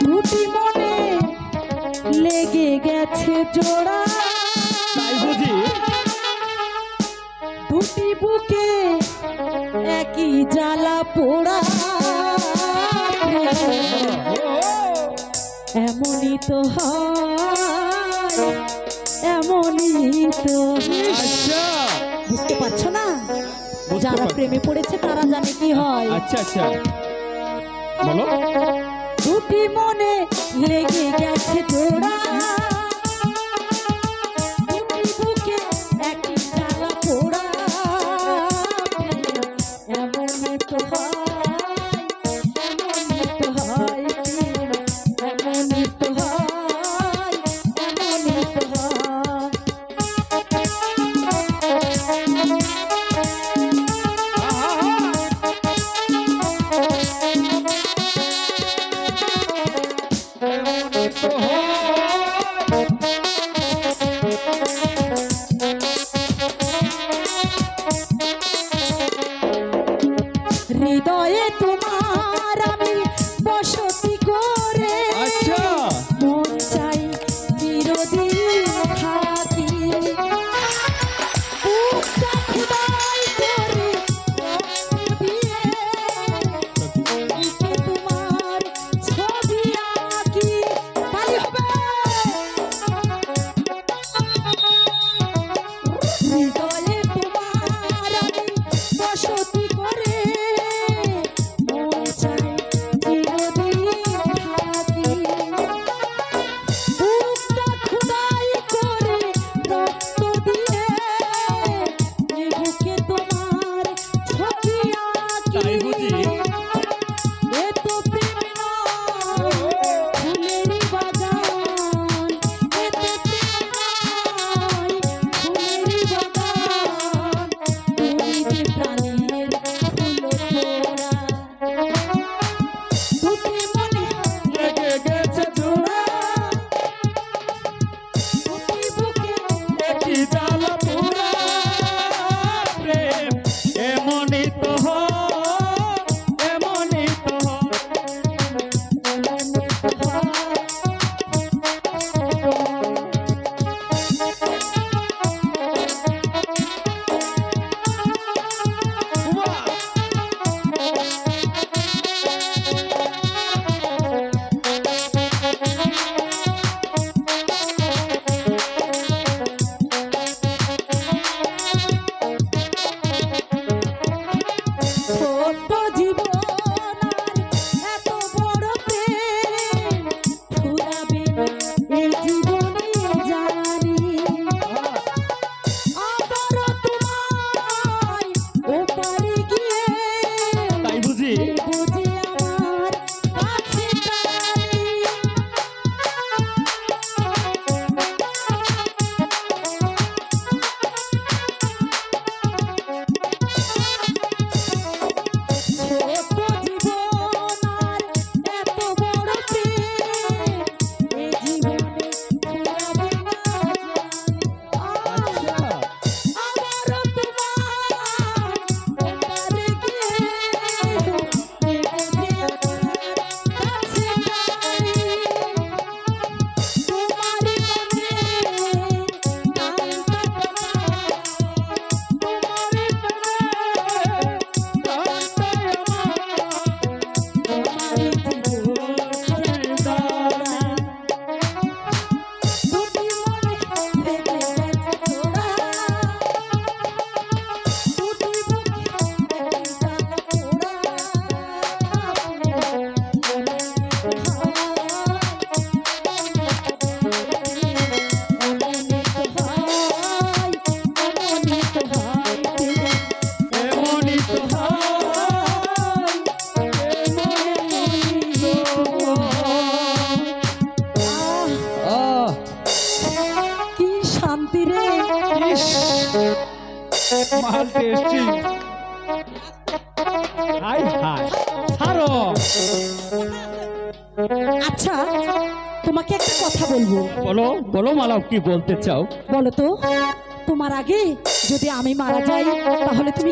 দুটি মনে লেগে গেছে জোড়া, দুটি বুকে একই জ্বালা পোড়া, এমনই তো হয়, এমনই তো। বুঝতে পারছো না? যারা প্রেমে পড়েছে তারা জানে কি হয়। আচ্ছা আচ্ছা বলো। দুটি মনে লেগে গেছে জোড়া, দুটি বুকে একই জ্বালা পোড়া, এমনই তো হয়, এমনই তো হয়, এমনই তো হয়, এমনই তো হয়। হৃদয়ে তোমার আমি বসতি করে, আচ্ছা মন চাই চিরদিন থাকি, বুকটা খোদাই করে দিয়ে বুকে তোমার ছবি আঁকি। তাই হবে। হৃদয়ে তোমার আমি বসতি করে, মন চাই চিরদিন থাকি, বুকটা খোদাই করে রক্ত দিয়ে বুকে তোমার ছবি আঁকি। এ তো প্রেম নয় ফুলেরই বাগান, এ তো প্রেম নয় ফুলেরই বাগান, তুমি যে প্রাণের ফুল তোড়া। দুটি মনে লেগে গেছে জোড়া, দুটি বুকে একই জ্বালা পোড়া, প্রেম এমনই তো হয়, এমনই তো হয়। এমনই তো হয়। ছোট্ট জীবন আর এত বড় প্রেম ফুরাবে না এই জীবনে জানি, আবারও তোমায় ওপারে গিয়ে তাই বুঝি বুঝি আমার কাছে টানি। ছোট জীবন আর এত বড় প্রেম এই জীবনে ফুরাবে না জানি, আবারও তোমার ওপারে গিয়ে বুঝি আমার কাছে টানি। তোমারই মনে টানটা তোমারই তোমারই জীবন দানা, দুটি মনে লেগে গেছে জোড়া, দুটি বুকে একই জ্বালা পোড়া, এমনই তো হয়, এমনই তো হয়, এমনই তো হয়, আহ কি শান্তি রে। ইস মাল টেস্টি। হাই হাই ছাড়ো। আচ্ছা তোমাকে একটা কথা বলবো। বলো বলো মালাও, কি বলতে চাও? বলো তো, তোমার আগে যদি আমি মারা যাই তাহলে তুমি